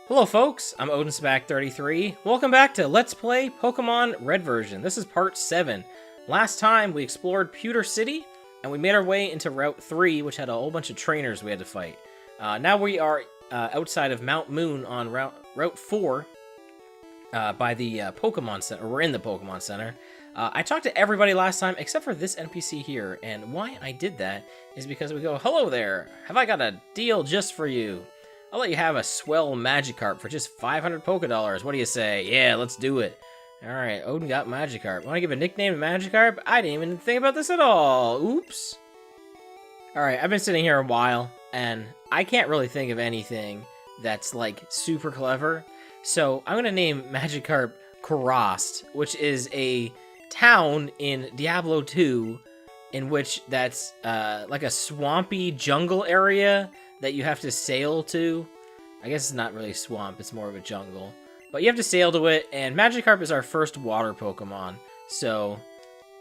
Hello folks, I'm OdinSpack 33. Welcome back to Let's Play Pokemon Red version. This is part 7. Last time we explored Pewter City, and we made our way into Route 3, which had a whole bunch of trainers we had to fight. Now we are outside of Mount Moon on Route 4 by the Pokemon Center. We're in the Pokemon Center. I talked to everybody last time except for this NPC here, and why I did that is because we go, "Hello there, have I got a deal just for you? I'll let you have a swell Magikarp for just 500 Pokédollars. What do you say? Yeah, let's do it." Alright, Odin got Magikarp. Want to give a nickname to Magikarp? I didn't even think about this at all. Oops. Alright, I've been sitting here a while, and I can't really think of anything that's, like, super clever. So, I'm going to name Magikarp Kurast, which is a town in Diablo 2, in which that's, like a swampy jungle area that you have to sail to. I guess it's not really a swamp, it's more of a jungle. But you have to sail to it, and Magikarp is our first water Pokemon. So,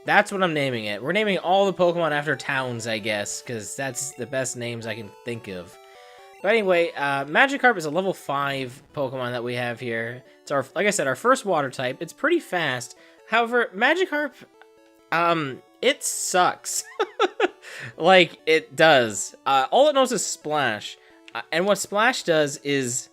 that's what I'm naming it. We're naming all the Pokemon after towns, I guess, because that's the best names I can think of. But anyway, Magikarp is a level 5 Pokemon that we have here. It's our, like I said, our first water type. It's pretty fast. However, Magikarp, it sucks. Like, it does. All it knows is Splash. And what Splash does is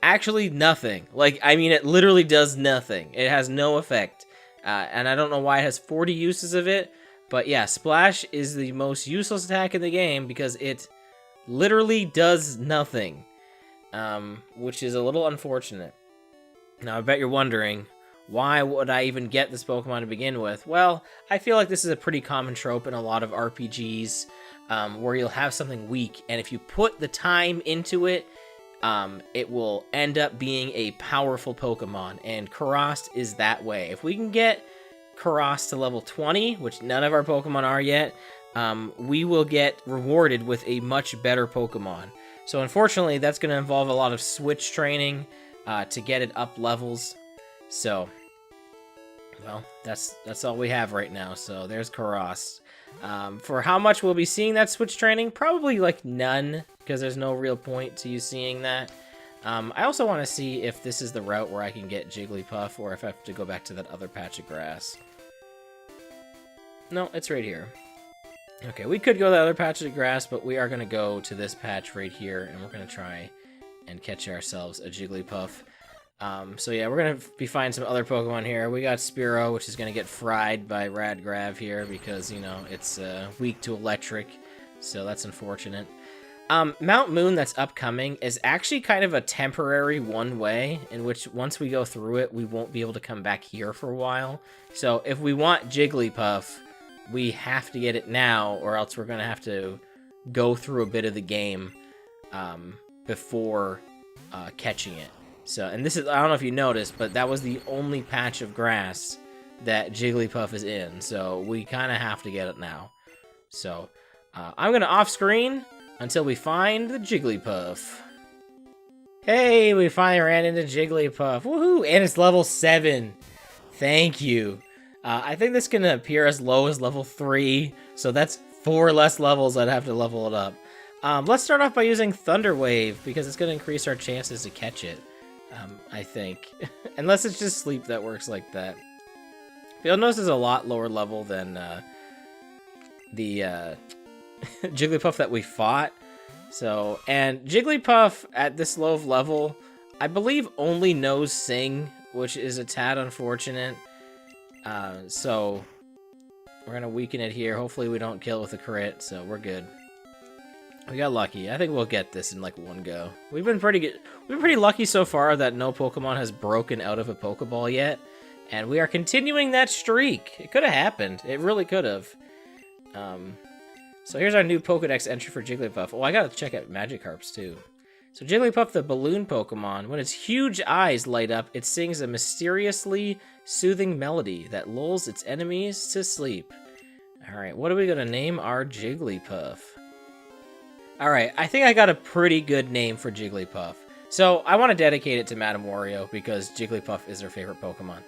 actually nothing. Like, I mean, it literally does nothing. It has no effect. And I don't know why it has 40 uses of it. But yeah, Splash is the most useless attack in the game because it literally does nothing. Which is a little unfortunate. Now, I bet you're wondering, why would I even get this Pokemon to begin with? Well, I feel like this is a pretty common trope in a lot of RPGs, where you'll have something weak, and if you put the time into it, it will end up being a powerful Pokemon, and Kurast is that way. If we can get Kurast to level 20, which none of our Pokemon are yet, we will get rewarded with a much better Pokemon. So unfortunately, that's going to involve a lot of switch training to get it up levels. So, well, that's all we have right now. So there's Kurast. For how much we'll be seeing that switch training? Probably like none, because there's no real point to you seeing that. I also want to see if this is the route where I can get Jigglypuff, or if I have to go back to that other patch of grass. No, it's right here. Okay, we could go to the other patch of grass, but we are going to go to this patch right here, and we're going to try and catch ourselves a Jigglypuff. So yeah, we're gonna be finding some other Pokemon here. We got Spearow, which is gonna get fried by Radgrav here because, you know, it's weak to electric, so that's unfortunate. Mount Moon that's upcoming is actually kind of a temporary one-way, in which once we go through it, we won't be able to come back here for a while. So if we want Jigglypuff, we have to get it now, or else we're gonna have to go through a bit of the game before catching it. So, and this is, I don't know if you noticed, but that was the only patch of grass that Jigglypuff is in, so we kind of have to get it now. So, I'm going to off-screen until we find the Jigglypuff. Hey, we finally ran into Jigglypuff. Woohoo! And it's level 7. Thank you. I think this can appear as low as level 3, so that's 4 less levels I'd have to level it up. Let's start off by using Thunder Wave, because it's going to increase our chances to catch it. I think. Unless it's just sleep that works like that. You'll notice it's a lot lower level than the Jigglypuff that we fought. So, and Jigglypuff at this low of level, I believe only knows Sing, which is a tad unfortunate. So, we're going to weaken it here. Hopefully we don't kill it with a crit, so we're good. We got lucky. I think we'll get this in like one go. We've been pretty good. We've been pretty lucky so far that no Pokemon has broken out of a Pokeball yet, and we are continuing that streak. It could have happened. It really could have. So here's our new Pokedex entry for Jigglypuff. Oh, I gotta check out Magikarps too. So Jigglypuff, the balloon Pokemon, when its huge eyes light up, it sings a mysteriously soothing melody that lulls its enemies to sleep. All right, what are we gonna name our Jigglypuff? Alright, I think I got a pretty good name for Jigglypuff. So, I want to dedicate it to Madame Wario, because Jigglypuff is her favorite Pokemon.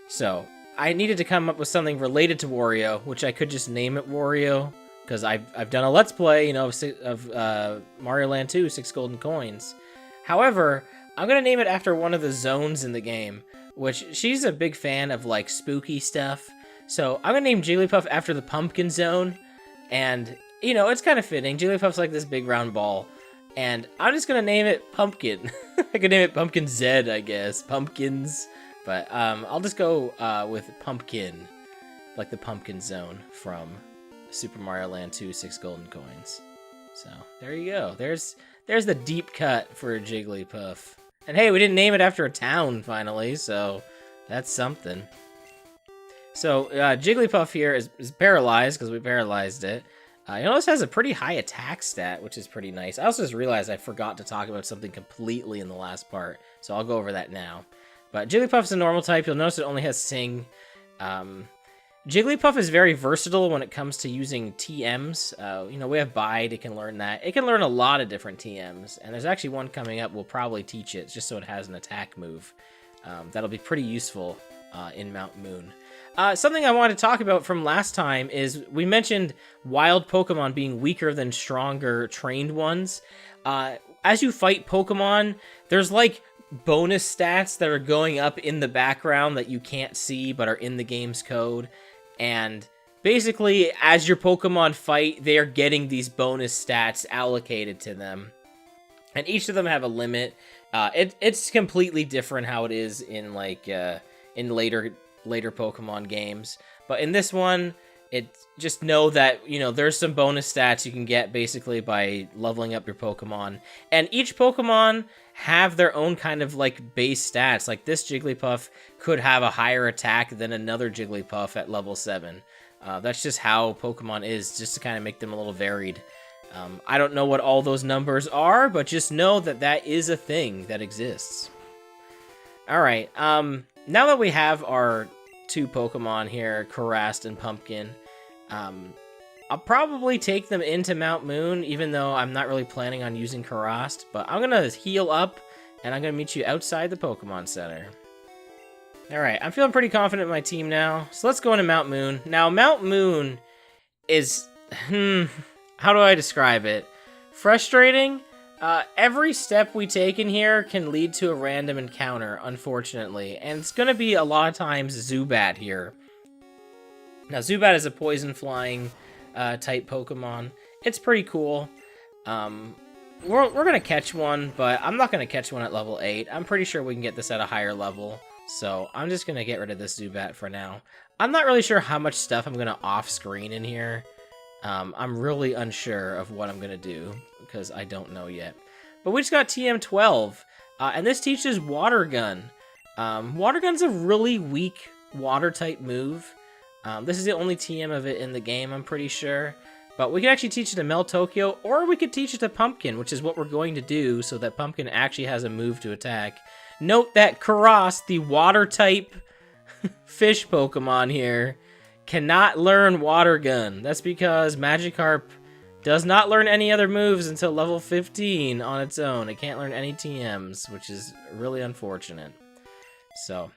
So, I needed to come up with something related to Wario, which I could just name it Wario, because I've done a Let's Play, you know, of Mario Land 2, 6 golden coins. However, I'm gonna name it after one of the zones in the game, which she's a big fan of like spooky stuff. So I'm gonna name Jigglypuff after the pumpkin zone, and you know, it's kind of fitting. Jigglypuff's like this big round ball, and I'm just gonna name it Pumpkin. I could name it Pumpkin Z, I guess. Pumpkins, but I'll just go with Pumpkin, like the pumpkin zone from Super Mario Land 2 6 golden coins. So there you go. There's the deep cut for Jigglypuff. And hey, we didn't name it after a town finally, so that's something. So Jigglypuff here is paralyzed because we paralyzed it. You know, this has a pretty high attack stat, which is pretty nice. I also just realized I forgot to talk about something completely in the last part, so I'll go over that now. But Jigglypuff's a normal type. You'll notice it only has Sing. Jigglypuff is very versatile when it comes to using TMs. You know, we have Bide, it can learn that. It can learn a lot of different TMs, and there's actually one coming up we'll probably teach it, just so it has an attack move. That'll be pretty useful in Mount Moon. Something I wanted to talk about from last time is we mentioned wild Pokemon being weaker than stronger trained ones. As you fight Pokemon, there's like bonus stats that are going up in the background that you can't see but are in the game's code. And basically, as your Pokemon fight, they are getting these bonus stats allocated to them. And each of them have a limit. It's completely different how it is in like in later Pokemon games, but in this one, just know that, you know, there's some bonus stats you can get basically by leveling up your Pokemon, and each Pokemon have their own kind of like base stats. Like this Jigglypuff could have a higher attack than another Jigglypuff at level 7. That's just how Pokemon is, just to kind of make them a little varied. I don't know what all those numbers are, but just know that that is a thing that exists. Alright, now that we have our two Pokemon here, Karast and Pumpkin, I'll probably take them into Mount Moon, even though I'm not really planning on using Karast, but I'm gonna heal up, and I'm gonna meet you outside the Pokemon Center. Alright, I'm feeling pretty confident in my team now, so let's go into Mount Moon. Now, Mount Moon is, how do I describe it? Frustrating? Every step we take in here can lead to a random encounter, unfortunately, and it's going to be a lot of times Zubat here. Now, Zubat is a poison-flying type Pokemon. It's pretty cool. We're going to catch one, but I'm not going to catch one at level 8. I'm pretty sure we can get this at a higher level, so I'm just going to get rid of this Zubat for now. I'm not really sure how much stuff I'm going to off-screen in here. I'm really unsure of what I'm going to do, because I don't know yet. But we just got TM12, and this teaches Water Gun. Water Gun's a really weak water-type move. This is the only TM of it in the game, I'm pretty sure. But we can actually teach it to Meltokyo, or we could teach it to Pumpkin, which is what we're going to do, so that Pumpkin actually has a move to attack. Note that Karast, the water-type fish Pokemon here, cannot learn Water Gun. That's because Magikarp does not learn any other moves until level 15 on its own. It can't learn any TMs, which is really unfortunate. So,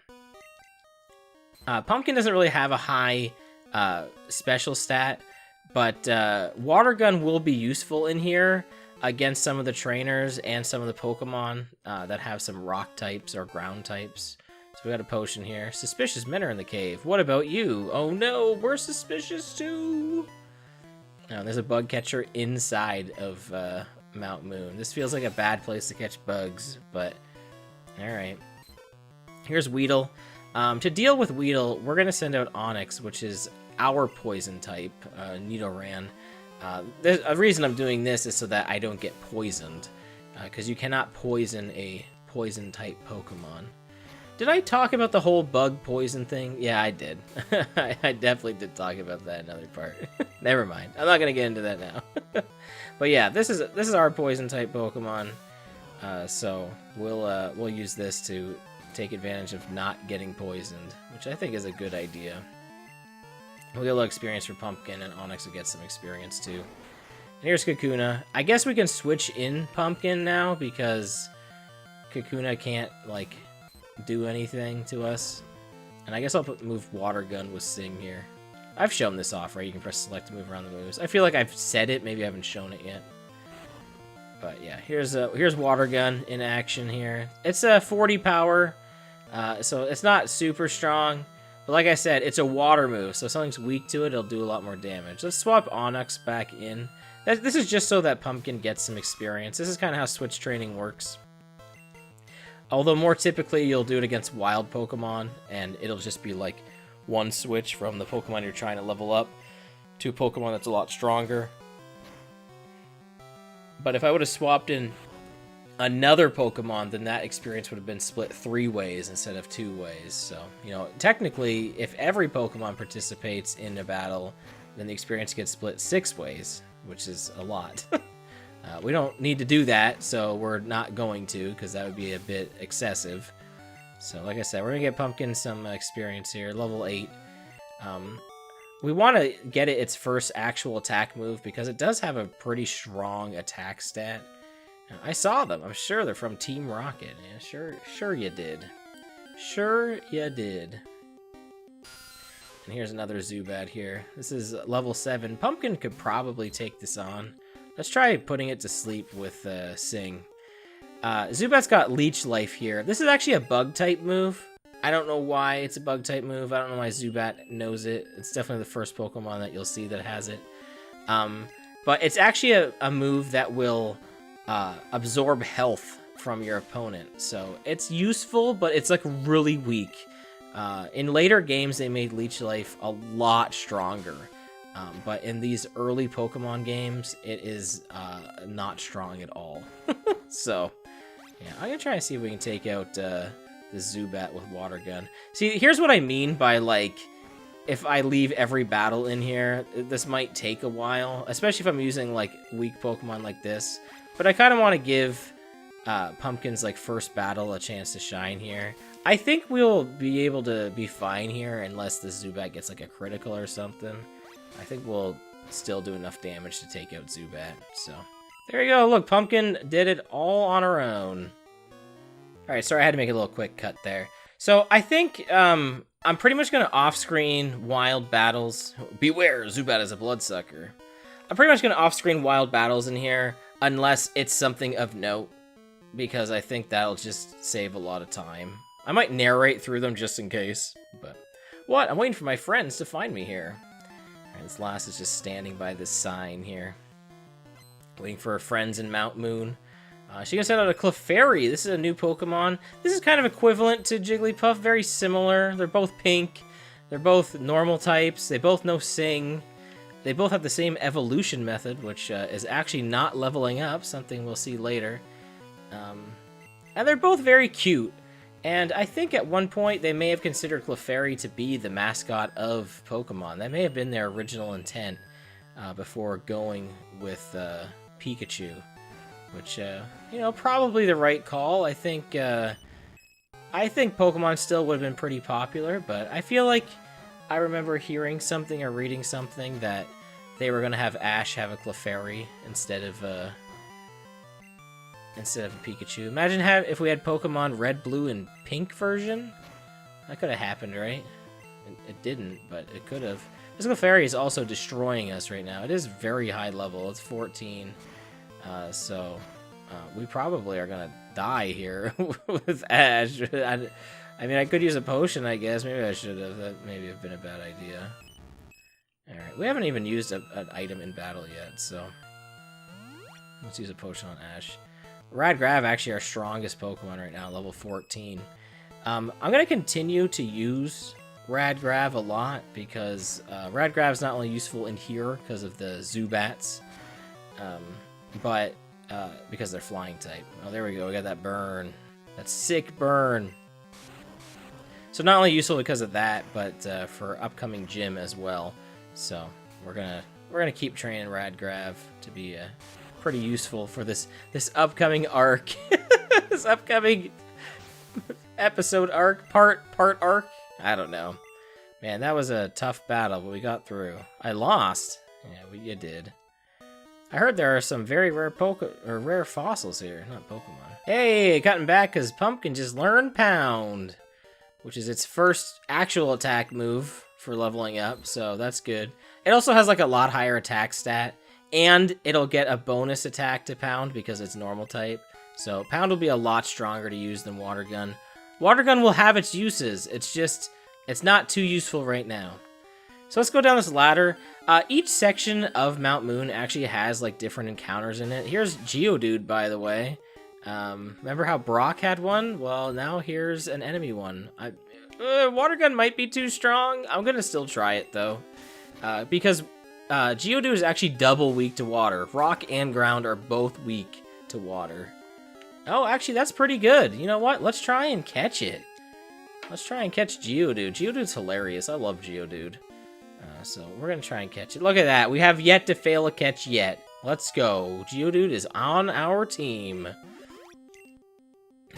Pumpkin doesn't really have a high special stat, but Water Gun will be useful in here against some of the trainers and some of the Pokemon that have some rock types or ground types. So we got a potion here. Suspicious men are in the cave. What about you? Oh no, we're suspicious too. Now there's a bug catcher inside of Mount Moon. This feels like a bad place to catch bugs, but alright. Here's Weedle. To deal with Weedle, we're going to send out Onix, which is our poison type, Nidoran. A reason I'm doing this is so that I don't get poisoned, because you cannot poison a poison type Pokemon. Did I talk about the whole bug poison thing? Yeah, I did. I definitely did talk about that in another part. Never mind. I'm not gonna get into that now. But yeah, this is our poison type Pokemon. So we'll use this to take advantage of not getting poisoned, which I think is a good idea. We'll get a little experience for Pumpkin, and Onix will get some experience too. And here's Kakuna. I guess we can switch in Pumpkin now because Kakuna can't like do anything to us. And I guess I'll move Water Gun with Sing here. I've shown this off, right? You can press select to move around the moves. I feel like I've said it, maybe I haven't shown it yet. But yeah, here's Water Gun in action here. It's a 40 power, so it's not super strong. But like I said, it's a water move, so if something's weak to it, it'll do a lot more damage. Let's swap Onyx back in. This is just so that Pumpkin gets some experience. This is kind of how switch training works. Although more typically, you'll do it against wild Pokemon, and it'll just be like one switch from the Pokemon you're trying to level up to a Pokemon that's a lot stronger. But if I would have swapped in another Pokemon, then that experience would have been split 3 ways instead of 2 ways. So, you know, technically, if every Pokemon participates in a battle, then the experience gets split 6 ways, which is a lot. We don't need to do that, so we're not going to, because that would be a bit excessive. So, like I said, we're going to get Pumpkin some experience here, level 8. We want to get it its first actual attack move, because it does have a pretty strong attack stat. I saw them. I'm sure they're from Team Rocket. Yeah, sure you did. Sure you did. And here's another Zubat here. This is level 7. Pumpkin could probably take this on. Let's try putting it to sleep with Sing. Zubat's got Leech Life here. This is actually a Bug-type move. I don't know why it's a Bug-type move. I don't know why Zubat knows it. It's definitely the first Pokemon that you'll see that has it. But it's actually a move that will absorb health from your opponent. So it's useful, but it's like really weak. In later games, they made Leech Life a lot stronger. But in these early Pokemon games, it is not strong at all. So, yeah, I'm going to try and see if we can take out the Zubat with Water Gun. See, here's what I mean by, like, if I leave every battle in here, this might take a while. Especially if I'm using, like, weak Pokemon like this. But I kind of want to give Pumpkin's, like, first battle a chance to shine here. I think we'll be able to be fine here unless the Zubat gets, like, a critical or something. I think we'll still do enough damage to take out Zubat, so... There you go, look, Pumpkin did it all on her own. Alright, sorry, I had to make a little quick cut there. So, I think, I'm pretty much gonna off-screen wild battles. Beware, Zubat is a bloodsucker. I'm pretty much gonna off-screen wild battles in here, unless it's something of note, because I think that'll just save a lot of time. I might narrate through them just in case, but... What? I'm waiting for my friends to find me here. This last is just standing by this sign here. Waiting for her friends in Mount Moon. She's gonna send out a Clefairy. This is a new Pokemon. This is kind of equivalent to Jigglypuff. Very similar. They're both pink. They're both normal types. They both know Sing. They both have the same evolution method, which is actually not leveling up. Something we'll see later. And they're both very cute. And I think at one point they may have considered Clefairy to be the mascot of Pokemon. That may have been their original intent before going with Pikachu. Which, you know, probably the right call. I think Pokemon still would have been pretty popular, but I feel like I remember hearing something or reading something that they were going to have Ash have a Clefairy instead of a Pikachu. Imagine if we had Pokemon Red, Blue, and Pink version. That could have happened, right? It didn't, but it could have. This Clefairy is also destroying us right now. It is very high level. It's 14. So we probably are going to die here with Ash. I mean, I could use a potion, I guess. Maybe I should have. That maybe have been a bad idea. Alright, we haven't even used an item in battle yet, so... Let's use a potion on Ash. Radgrav actually our strongest Pokemon right now, level 14. I'm going to continue to use Radgrav a lot because Radgrav is not only useful in here because of the Zubats, but because they're flying type. Oh, there we go. We got that burn. That sick burn. So not only useful because of that, but for upcoming gym as well. So we're gonna keep training Radgrav to be pretty useful for this upcoming arc, this upcoming episode arc, part arc. I don't know, man. That was a tough battle, but we got through. I lost. Yeah, you did. I heard there are some very rare rare fossils here, not Pokemon. Hey, gotten back because Pumpkin just learned Pound, which is its first actual attack move for leveling up, so that's good. It also has like a lot higher attack stat, And it'll get a bonus attack to Pound because it's normal type. So Pound will be a lot stronger to use than Water Gun. Water Gun will have its uses. It's not too useful right now. So let's go down this ladder. Each section of Mount Moon actually has like different encounters in it. Here's Geodude, by the way. Remember how Brock had one? Well, now here's an enemy one. Water Gun might be too strong. I'm gonna still try it though, because Geodude is actually double weak to water. Rock and ground are both weak to water. Oh, actually, that's pretty good. You know what? Let's try and catch it. Let's try and catch Geodude. Geodude's hilarious. I love Geodude. So we're going to try and catch it. Look at that. We have yet to fail a catch yet. Let's go. Geodude is on our team.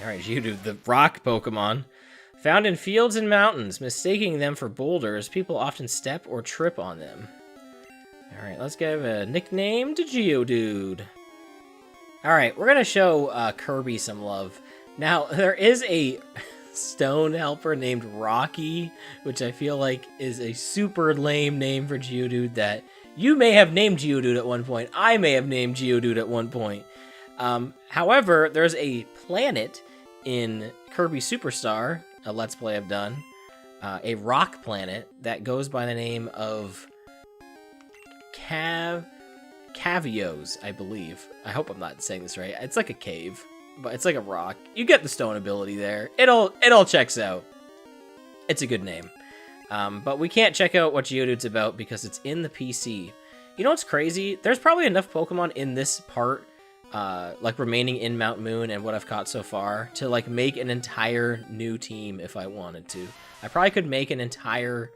Alright, Geodude, the rock Pokemon. Found in fields and mountains. Mistaking them for boulders, people often step or trip on them. Alright, let's give a nickname to Geodude. Alright, we're going to show Kirby some love. Now, there is a stone helper named Rocky, which I feel like is a super lame name for Geodude that you may have named Geodude at one point. I may have named Geodude at one point. However, there's a planet in Kirby Superstar, a Let's Play I've done, a rock planet that goes by the name of Cavios, I believe. I hope I'm not saying this right. It's like a cave, but it's like a rock. You get the stone ability there. It all checks out. It's a good name. But we can't check out what Geodude's about because it's in the PC. You know what's crazy? There's probably enough Pokemon in this part, like remaining in Mount Moon and what I've caught so far, to like make an entire new team if I wanted to. I probably could make an entire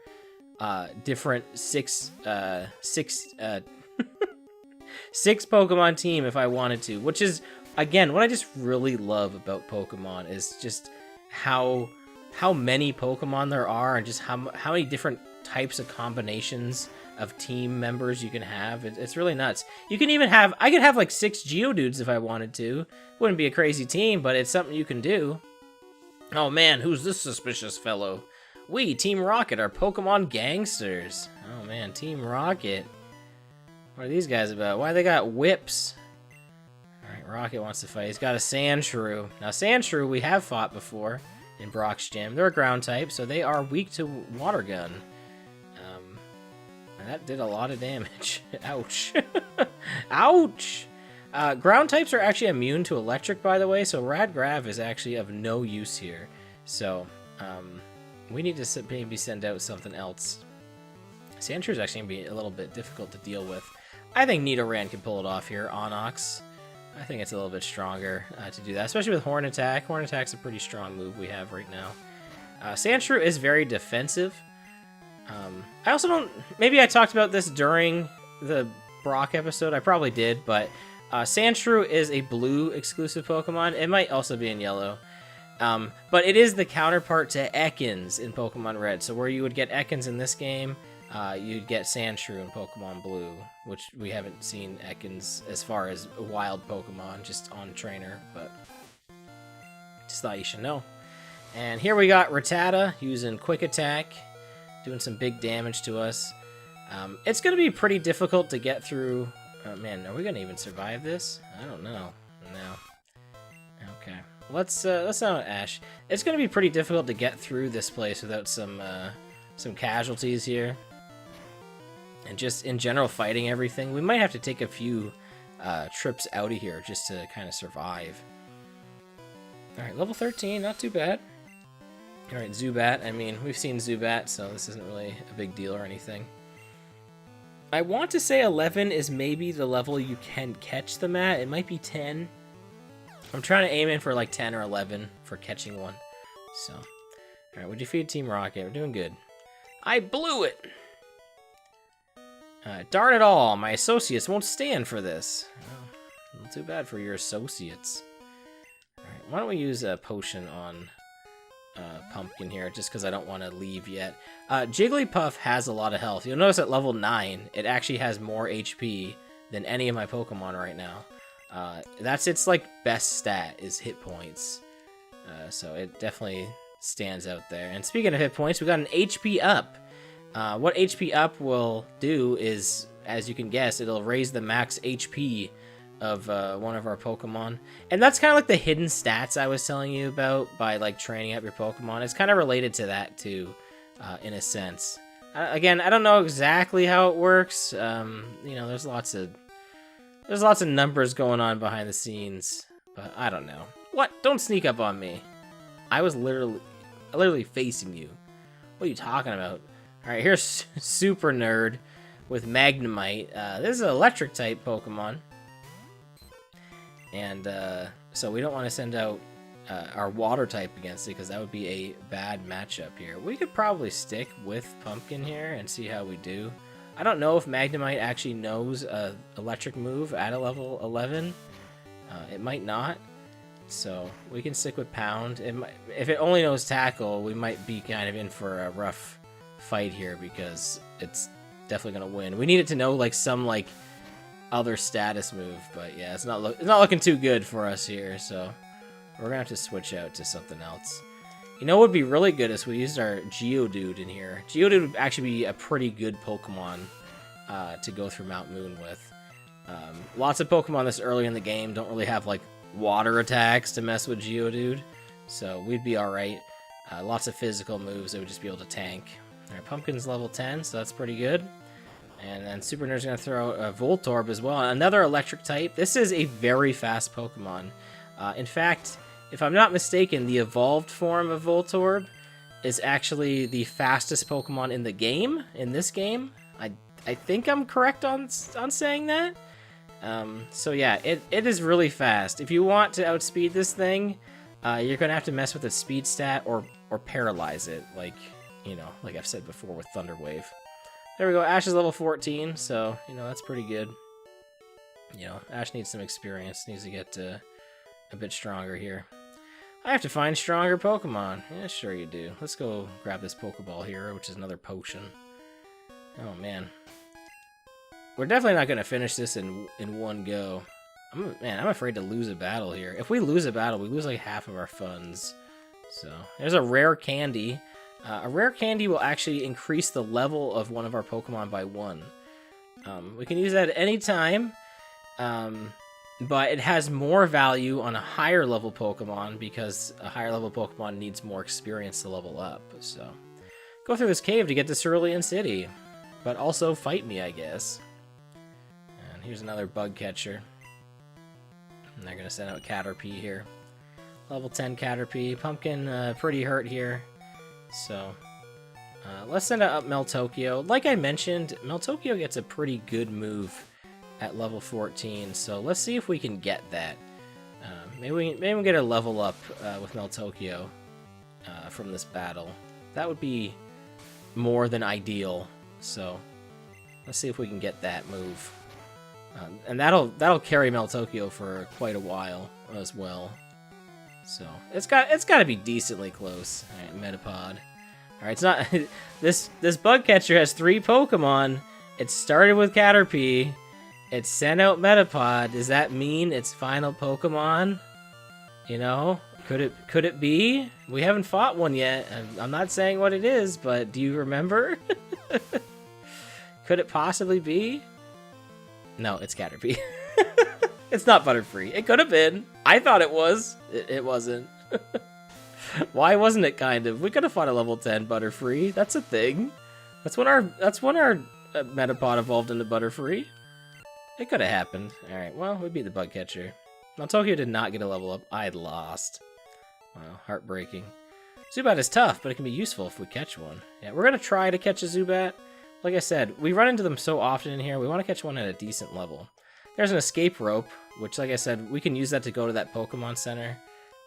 different six Pokemon team if I wanted to, which is, again, what I just really love about Pokemon is just how many Pokemon there are and just how many different types of combinations of team members you can have. It's really nuts. You can even have, I could have like 6 Geodudes if I wanted to. Wouldn't be a crazy team, but it's something you can do. Oh man, who's this suspicious fellow? We, Team Rocket, are Pokemon gangsters. Oh man, Team Rocket. What are these guys about? Why they got whips? Alright, Rocket wants to fight. He's got a Sandshrew. Now, Sandshrew we have fought before in Brock's gym. They're a ground type, so they are weak to Water Gun. And that did a lot of damage. Ouch. Ouch! Ground types are actually immune to electric, by the way, so Radgrav is actually of no use here. So, we need to maybe send out something else. Sandshrew is actually going to be a little bit difficult to deal with. I think Nidoran can pull it off here. Onyx, I think it's a little bit stronger to do that, especially with Horn Attack. Horn Attack's a pretty strong move we have right now. Sandshrew is very defensive. I also don't... Maybe I talked about this during the Brock episode. I probably did, but Sandshrew is a blue exclusive Pokemon. It might also be in yellow. But it is the counterpart to Ekans in Pokemon Red. So where you would get Ekans in this game, you'd get Sandshrew in Pokemon Blue, which we haven't seen Ekans as far as a wild Pokemon, just on trainer, but just thought you should know. And here we got Rattata using Quick Attack, doing some big damage to us. It's going to be pretty difficult to get through. Man, are we going to even survive this? I don't know. No. Okay. Let's not Ash. It's going to be pretty difficult to get through this place without some casualties here. And just in general fighting everything. We might have to take a few trips out of here just to kind of survive. Alright, level 13, not too bad. Alright, Zubat. I mean, we've seen Zubat, so this isn't really a big deal or anything. I want to say 11 is maybe the level you can catch them at. It might be 10. I'm trying to aim in for like 10 or 11 for catching one. So, alright, we defeated Team Rocket. We're doing good. I blew it! Darn it all, my associates won't stand for this. Oh, not too bad for your associates. Alright, why don't we use a potion on Pumpkin here, just because I don't want to leave yet. Jigglypuff has a lot of health. You'll notice at level 9, it actually has more HP than any of my Pokemon right now. That's its like best stat is hit points. So it definitely stands out there. And speaking of hit points, we got an HP up. What HP up will do is as you can guess, it'll raise the max HP of one of our Pokemon. And that's kind of like the hidden stats I was telling you about by like training up your Pokemon. It's kind of related to that too, in a sense. Again, I don't know exactly how it works. You know, there's lots of numbers going on behind the scenes, but I don't know. What? Don't sneak up on me. I was literally facing you. What are you talking about? All right, here's Super Nerd with Magnemite. This is an electric type Pokemon. And so we don't want to send out our water type against it because that would be a bad matchup here. We could probably stick with Pumpkin here and see how we do. I don't know if Magnemite actually knows an electric move at a level 11. It might not. So we can stick with Pound. If it only knows Tackle, we might be kind of in for a rough fight here because it's definitely going to win. We need it to know like some like other status move, but yeah, it's not looking too good for us here, so we're gonna have to switch out to something else. You know what would be really good is we used our Geodude in here. Geodude would actually be a pretty good Pokemon to go through Mount Moon with. Lots of Pokemon this early in the game don't really have like water attacks to mess with Geodude, so we'd be alright. Lots of physical moves that would just be able to tank. Alright, Pumpkin's level 10, so that's pretty good. And then Super Nerd's going to throw a Voltorb as well. Another electric type. This is a very fast Pokemon. In fact, if I'm not mistaken, the evolved form of Voltorb is actually the fastest Pokemon in the game, in this game. I think I'm correct on saying that. So yeah, it is really fast. If you want to outspeed this thing, you're going to have to mess with its speed stat or paralyze it, like, you know, like I've said before with Thunder Wave. There we go, Ash is level 14, so, you know, that's pretty good. You know, Ash needs some experience, needs to get a bit stronger here. I have to find stronger Pokemon. Yeah, sure you do. Let's go grab this Pokeball here, which is another potion. Oh, man. We're definitely not going to finish this in one go. I'm afraid to lose a battle here. If we lose a battle, we lose like half of our funds. So, there's a rare candy. A rare candy will actually increase the level of one of our Pokemon by 1. We can use that at any time, but it has more value on a higher level Pokemon because a higher level Pokemon needs more experience to level up. So, go through this cave to get to Cerulean City, but also fight me, I guess. And here's another bug catcher. And they're going to send out Caterpie here. Level 10 Caterpie. Pumpkin pretty hurt here. So, let's send up Meltokyo. Like I mentioned, Meltokyo gets a pretty good move at level 14, so let's see if we can get that. Maybe we get a level up with Meltokyo from this battle. That would be more than ideal, so let's see if we can get that move. And that'll carry Meltokyo for quite a while as well. So it's got to be decently close. All right, Metapod. All right, it's not this bug catcher has 3 Pokemon. It started with Caterpie. It sent out Metapod. Does that mean its final Pokemon? You know, could it be? We haven't fought one yet. I'm not saying what it is, but do you remember? Could it possibly be? No, it's Caterpie. It's not Butterfree. It could have been. I thought it was. It wasn't. Why wasn't it, kind of? We could have fought a level 10 Butterfree. That's a thing. That's when our Metapod evolved into Butterfree. It could have happened. Alright, well, we beat the bug catcher. Meltokyo did not get a level up. I had lost. Wow, heartbreaking. Zubat is tough, but it can be useful if we catch one. Yeah, we're going to try to catch a Zubat. Like I said, we run into them so often in here, we want to catch one at a decent level. There's an escape rope, which, like I said, we can use that to go to that Pokemon Center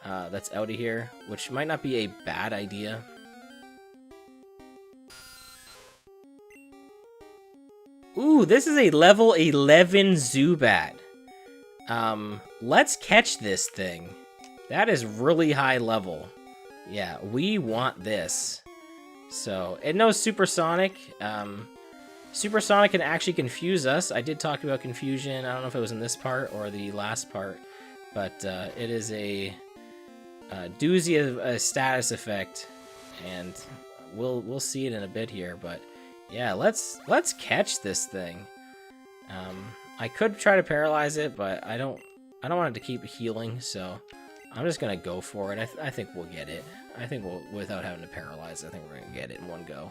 that's out of here, which might not be a bad idea. Ooh, this is a level 11 Zubat. Let's catch this thing. That is really high level. Yeah, we want this. So, it knows Supersonic. Supersonic can actually confuse us. I did talk about confusion. I don't know if it was in this part or the last part, but it is a doozy of a status effect, and we'll see it in a bit here. But yeah, let's catch this thing. I could try to paralyze it, but I don't want it to keep healing, so I'm just gonna go for it. I think we'll get it. I think we'll, without having to paralyze, I think we're gonna get it in one go.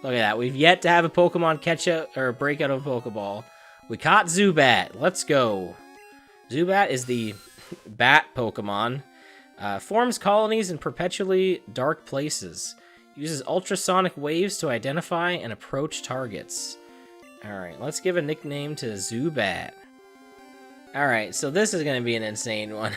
Look at that. We've yet to have a Pokemon catch up or break out of a Pokeball. We caught Zubat. Let's go. Zubat is the bat Pokemon. Forms colonies in perpetually dark places. Uses ultrasonic waves to identify and approach targets. Alright, let's give a nickname to Zubat. Alright, so this is going to be an insane one.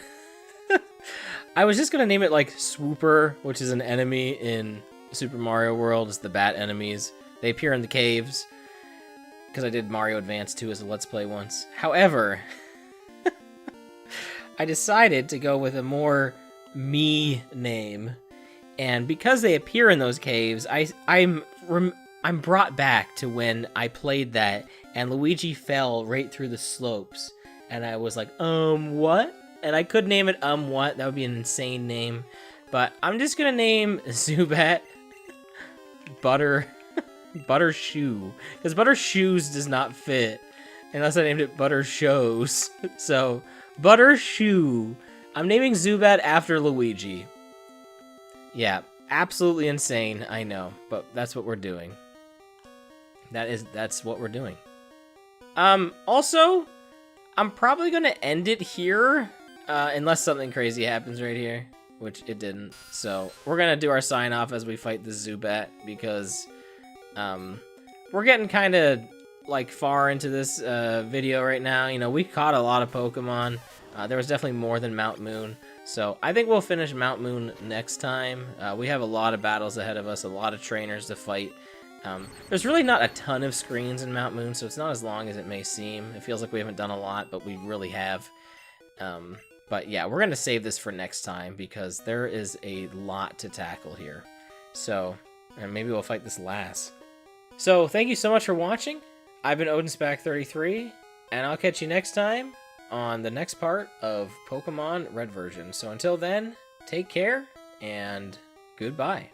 I was just going to name it like Swooper, which is an enemy in Super Mario World. It's the bat enemies. They appear in the caves. Because I did Mario Advance 2 as a Let's Play once. However, I decided to go with a more me name. And because they appear in those caves, I'm brought back to when I played that and Luigi fell right through the slopes. And I was like, what? And I could name it what? That would be an insane name. But I'm just gonna name Zubat Butter Shoe. Because Butter Shoes does not fit. Unless I named it Butter Shows. So, Butter Shoe. I'm naming Zubat after Luigi. Yeah, absolutely insane, I know. But that's what we're doing. That's what we're doing. Also, I'm probably gonna end it here. Unless something crazy happens right here. Which it didn't. So, we're gonna do our sign off as we fight the Zubat. Because, we're getting kind of, like, far into this video right now. You know, we caught a lot of Pokemon. There was definitely more than Mount Moon. So, I think we'll finish Mount Moon next time. We have a lot of battles ahead of us. A lot of trainers to fight. There's really not a ton of screens in Mount Moon, so it's not as long as it may seem. It feels like we haven't done a lot, but we really have. But yeah, we're going to save this for next time because there is a lot to tackle here. So, and maybe we'll fight this last. So, thank you so much for watching. I've been OdinSpack 33, and I'll catch you next time on the next part of Pokemon Red version. So until then, take care, and goodbye.